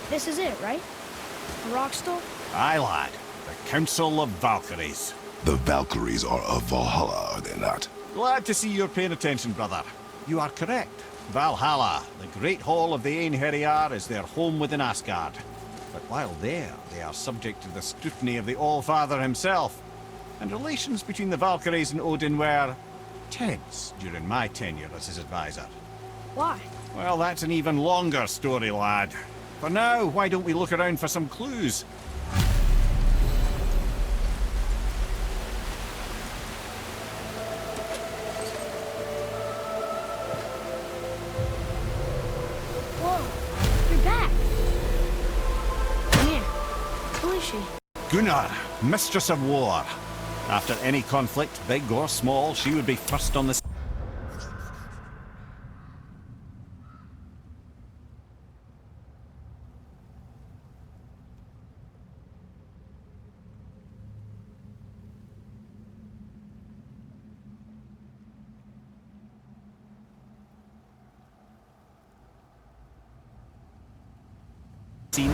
This is it, right? The rock stone? Aye, lad. The Council of Valkyries. The Valkyries are of Valhalla, are they not? Glad to see you're paying attention, brother. You are correct. Valhalla, the great hall of the Einherjar, is their home within Asgard. But while there, they are subject to the scrutiny of the All-Father himself. And relations between the Valkyries and Odin were tense during my tenure as his advisor. Why? Well, that's an even longer story, lad. For now, why don't we look around for some clues? Whoa, you're back. Come here. Who is she? Gunnar, Mistress of War. After any conflict, big or small, she would be first on the scene,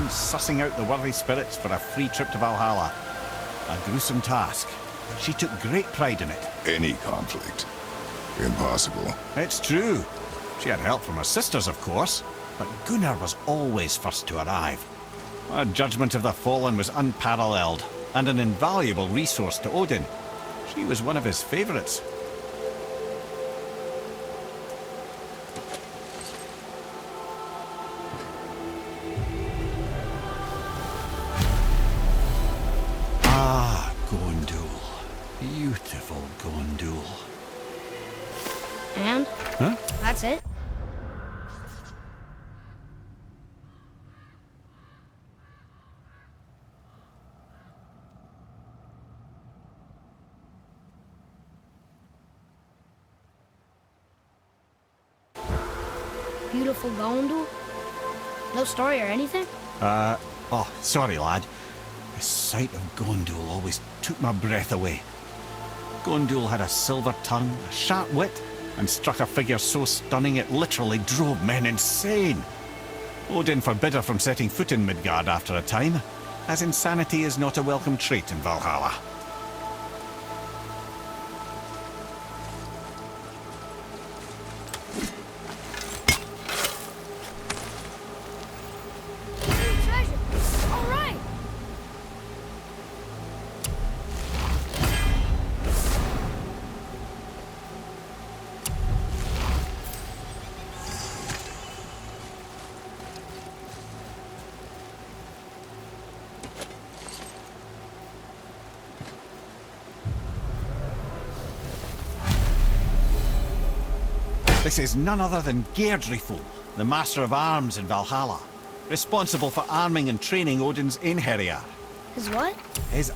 sussing out the worthy spirits for a free trip to Valhalla. A gruesome task. She took great pride in it. Any conflict. Impossible. It's true. She had help from her sisters, of course, but Gunnar was always first to arrive. Her judgment of the fallen was unparalleled, and an invaluable resource to Odin. She was one of his favorites. Ah, Gondul. Beautiful Gondul. And? Huh? That's it? Beautiful Gondul? No story or anything? Oh, sorry, lad. The sight of Gondul always took my breath away. Gondul had a silver tongue, a sharp wit, and struck a figure so stunning it literally drove men insane. Odin forbid her from setting foot in Midgard after a time, as insanity is not a welcome trait in Valhalla. Treasure! All right! This is none other than Geirdriful, the Master of Arms in Valhalla, responsible for arming and training Odin's Einherjar. His what? His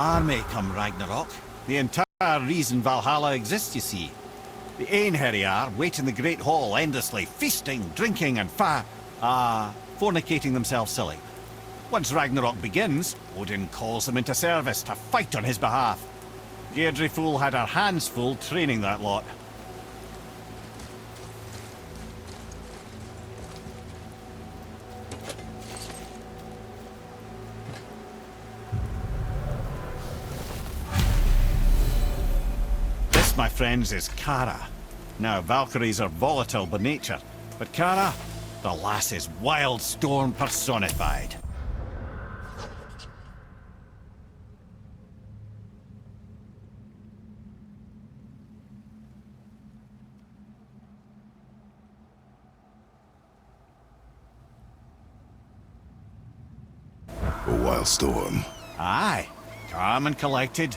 army come Ragnarok. The entire reason Valhalla exists, you see. The Einherjar wait in the Great Hall endlessly, feasting, drinking, and fornicating themselves silly. Once Ragnarok begins, Odin calls them into service to fight on his behalf. Geirdriful had her hands full training that lot. My friends, is Kara. Now, Valkyries are volatile by nature, but Kara, the lass is wild storm personified. A wild storm. Aye, calm and collected.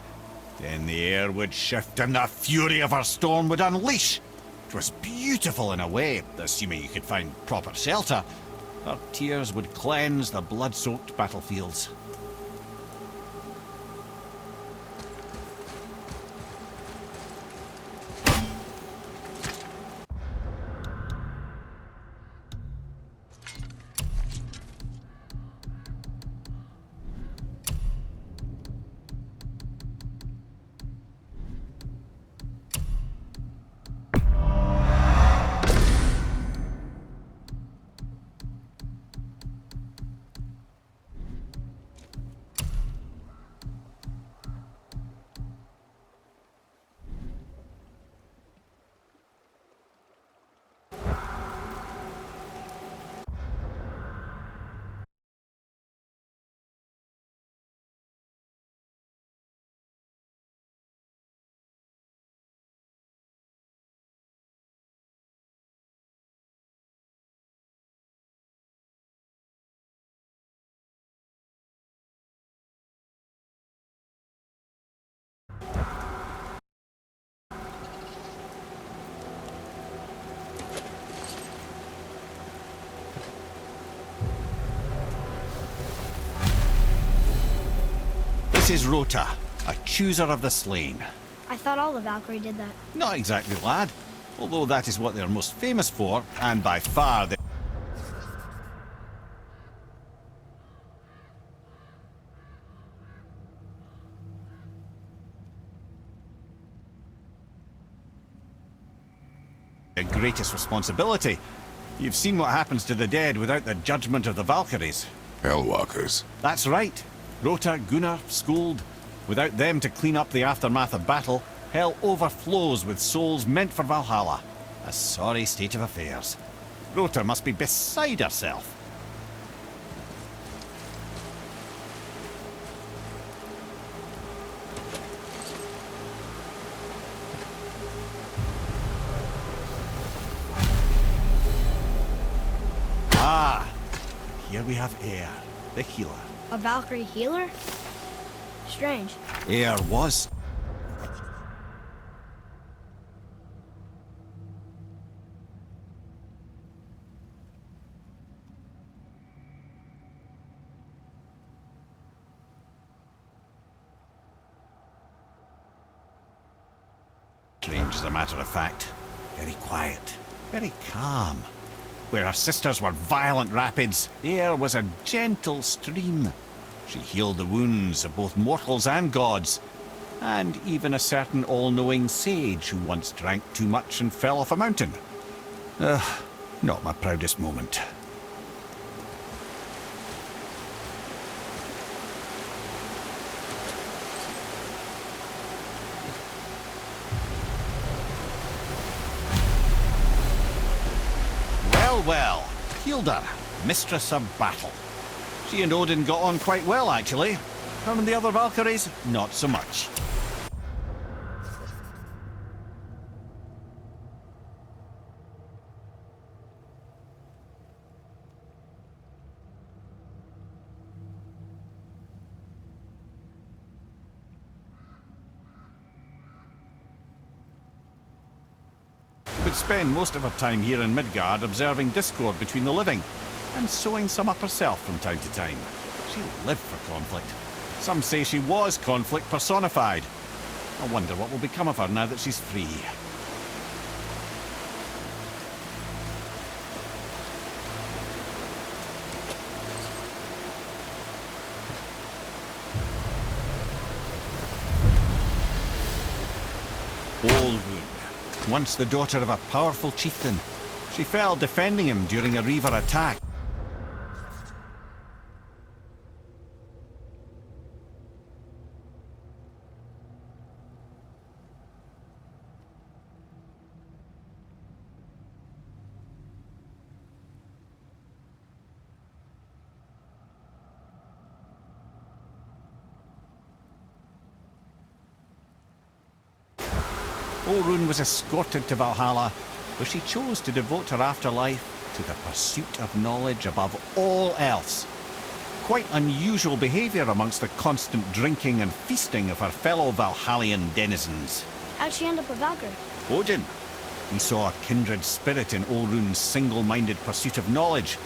Then the air would shift and the fury of her storm would unleash. It was beautiful in a way, assuming you could find proper shelter. Her tears would cleanse the blood-soaked battlefields. is Rota, a chooser of the slain. I thought all the Valkyrie did that. Not exactly, lad. Although that is what they're most famous for, and by far the greatest responsibility. You've seen what happens to the dead without the judgment of the Valkyries. Hellwalkers. That's right. Rota, Gunnar, Skuld. Without them to clean up the aftermath of battle, hell overflows with souls meant for Valhalla. A sorry state of affairs. Rota must be beside herself. Ah, here we have Air, the healer. A Valkyrie healer? Strange. Air was strange, as a matter of fact. Very quiet, very calm. Where her sisters were violent rapids, Air was a gentle stream. She healed the wounds of both mortals and gods, and even a certain all-knowing sage who once drank too much and fell off a mountain. Not my proudest moment. Well, Hilda, mistress of battle. She and Odin got on quite well, actually. Her and the other Valkyries, not so much. Would spend most of her time here in Midgard observing discord between the living, and sewing some up herself from time to time. She lived for conflict. Some say she was conflict personified. I wonder what will become of her now that she's free. Olrun, once the daughter of a powerful chieftain. She fell defending him during a Reaver attack. Olrun was escorted to Valhalla, where she chose to devote her afterlife to the pursuit of knowledge above all else. Quite unusual behaviour amongst the constant drinking and feasting of her fellow Valhallian denizens. How'd she end up a Valkyrie? Odin. He saw a kindred spirit in Olrun's single-minded pursuit of knowledge.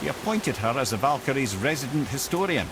He appointed her as the Valkyrie's resident historian.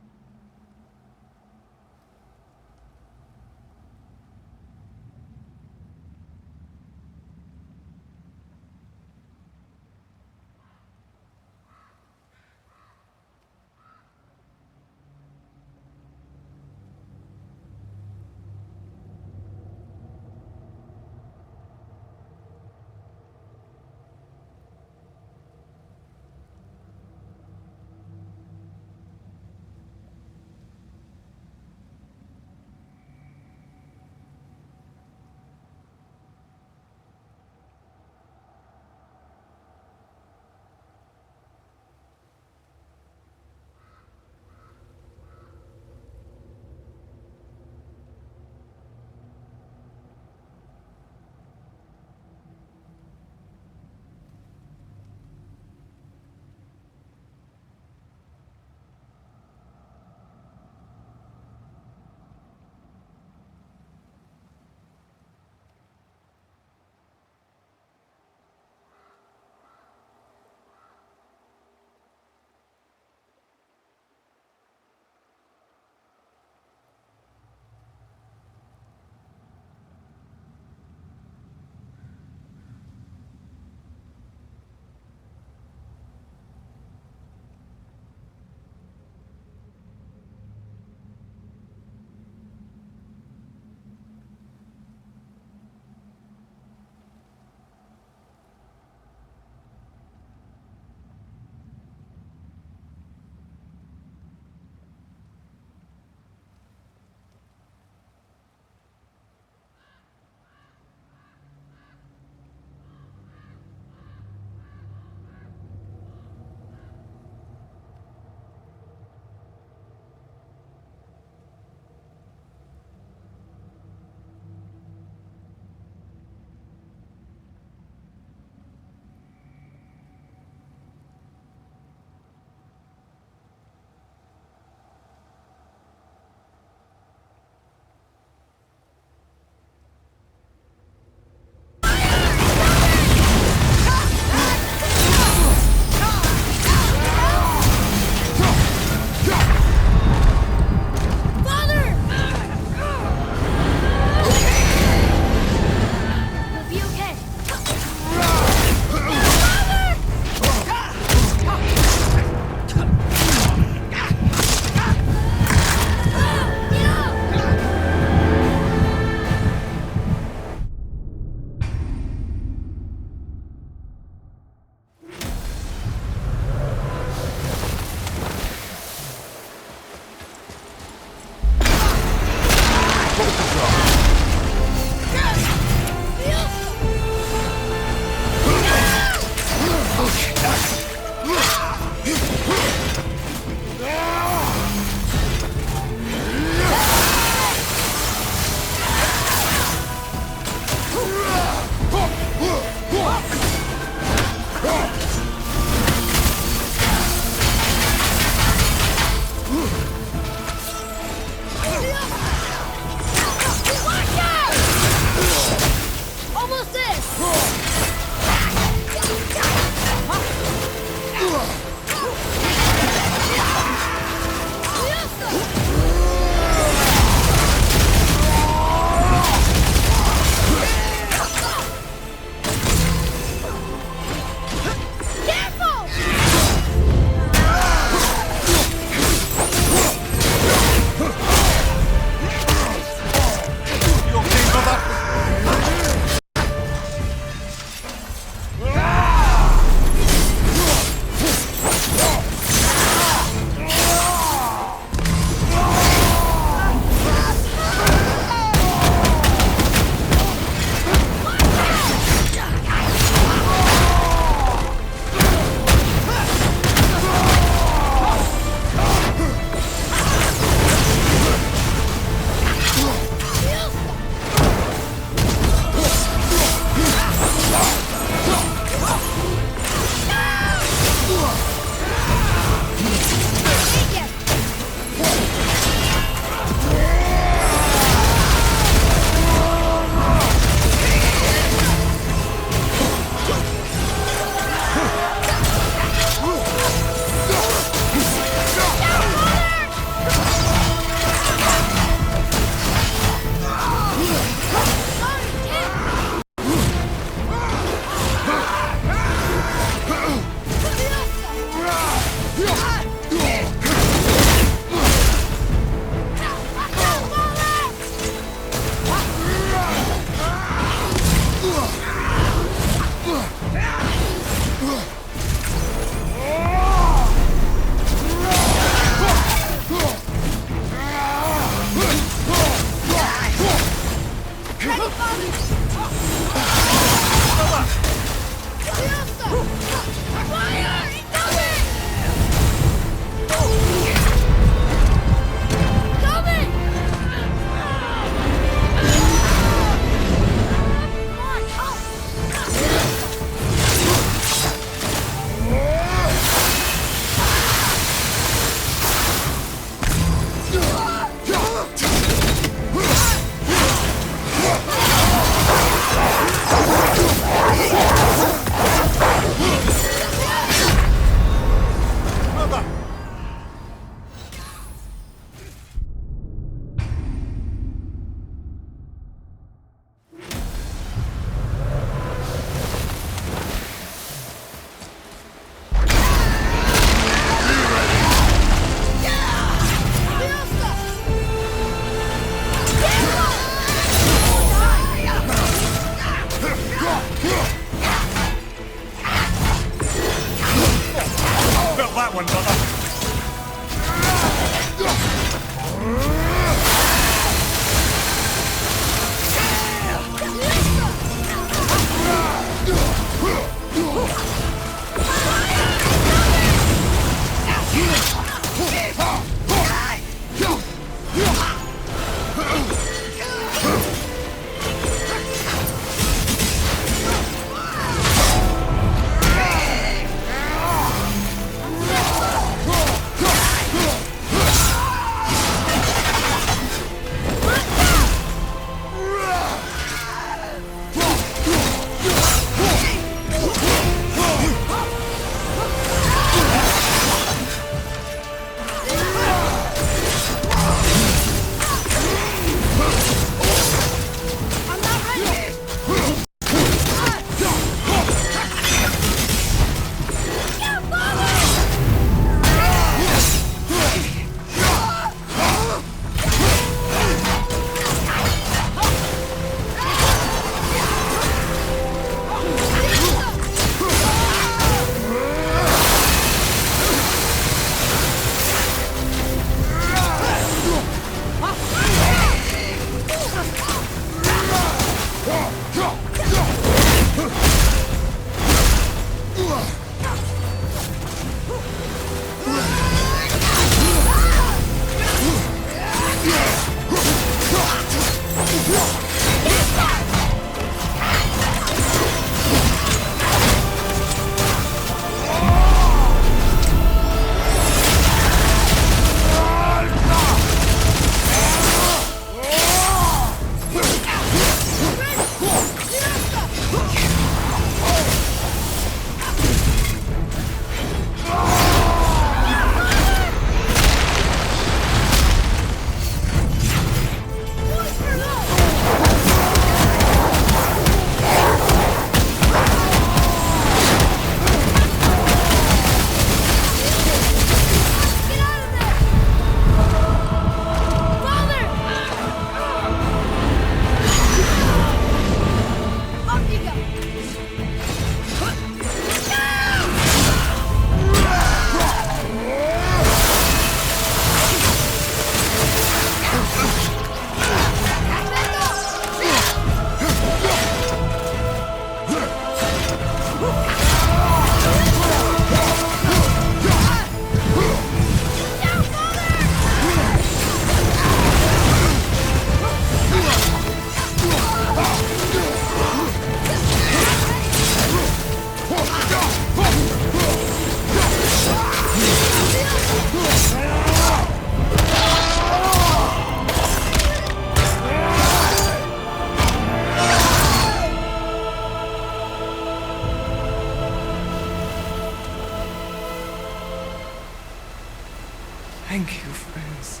you, friends.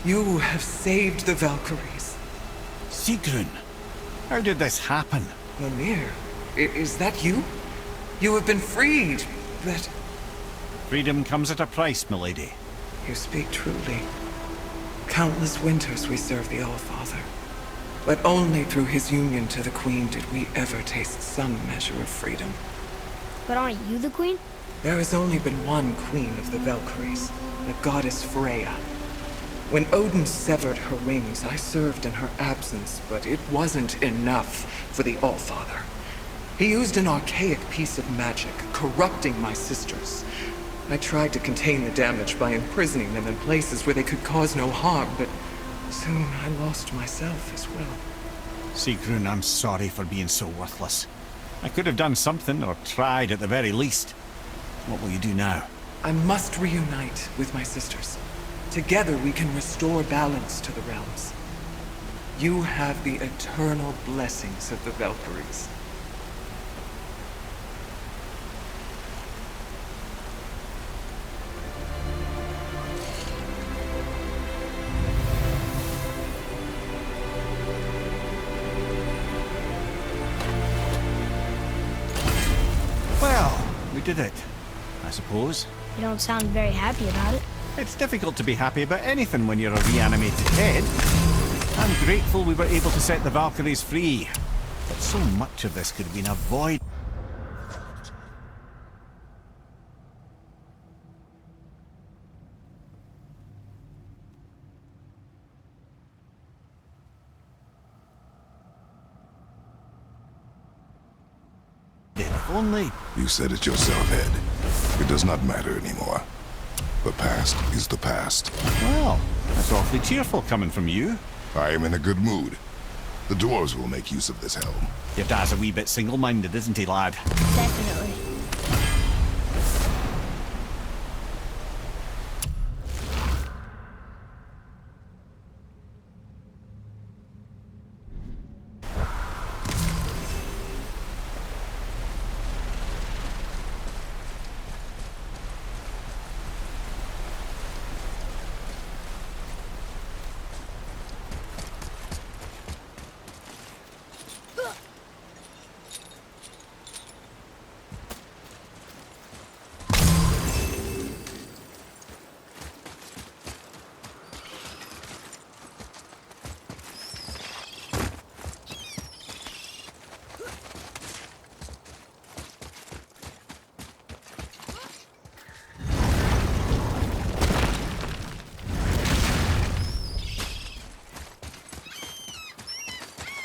You have saved the Valkyries. Sigrun, how did this happen? Mimir, is that you? You have been freed, but... Freedom comes at a price, milady. You speak truly. Countless winters we served the All-Father. But only through his union to the Queen did we ever taste some measure of freedom. But aren't you the queen? There has only been one Queen of the Valkyries, the goddess Freya. When Odin severed her wings, I served in her absence, but it wasn't enough for the All-Father. He used an archaic piece of magic, corrupting my sisters. I tried to contain the damage by imprisoning them in places where they could cause no harm, but soon I lost myself as well. Sigrun, I'm sorry for being so worthless. I could have done something, or tried at the very least. What will you do now? I must reunite with my sisters. Together we can restore balance to the realms. You have the eternal blessings of the Valkyries. Well, we did it, I suppose. You don't sound very happy about it. It's difficult to be happy about anything when you're a reanimated head. I'm grateful we were able to set the Valkyries free, but so much of this could have been avoided. If only... You said it yourself, Ed. It does not matter anymore. The past is the past. Well, that's awfully cheerful coming from you. I am in a good mood. The dwarves will make use of this helm. Your dad's a wee bit single-minded, isn't he, lad? Definitely.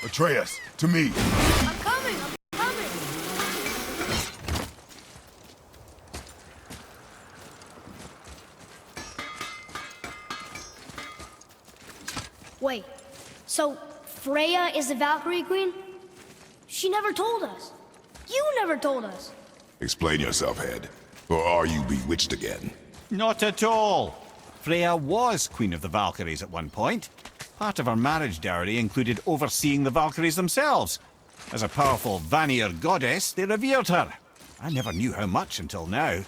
Atreus, to me! I'm coming! I'm coming! Wait, so Freya is the Valkyrie Queen? She never told us. You never told us. Explain yourself, Ed. Or are you bewitched again? Not at all. Freya was Queen of the Valkyries at one point. Part of her marriage dowry included overseeing the Valkyries themselves. As a powerful Vanir goddess, they revered her. I never knew how much until now.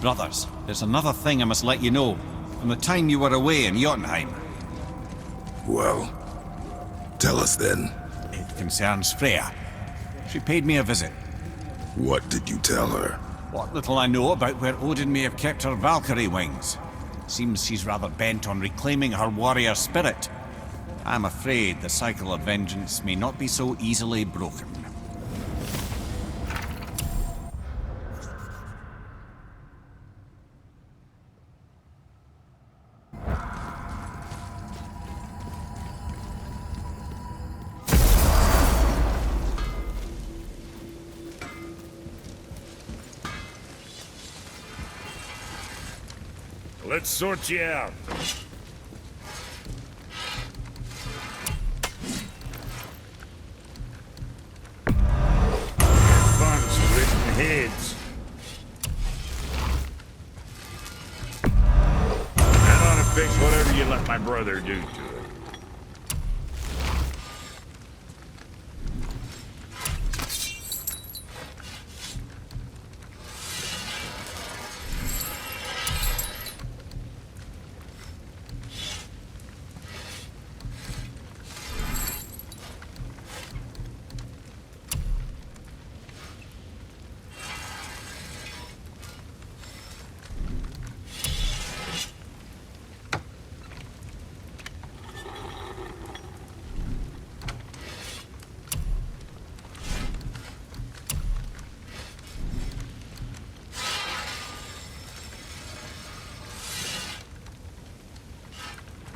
Brothers, there's another thing I must let you know. From the time you were away in Jotunheim. Well, tell us then. It concerns Freya. She paid me a visit. What did you tell her? What little I know about where Odin may have kept her Valkyrie wings. Seems she's rather bent on reclaiming her warrior spirit. I'm afraid the cycle of vengeance may not be so easily broken. Let's sort you out. heads. That ought to fix whatever you let my brother do to it.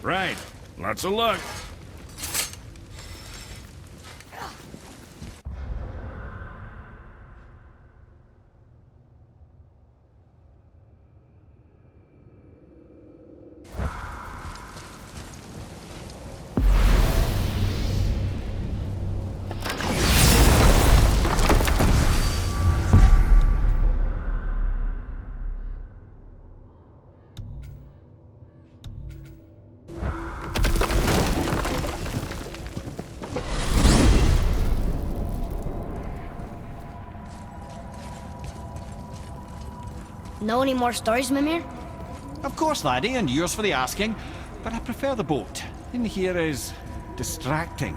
Right. Lots of luck. Know any more stories, Mimir? Of course, laddie, and yours for the asking. But I prefer the boat. In here is distracting.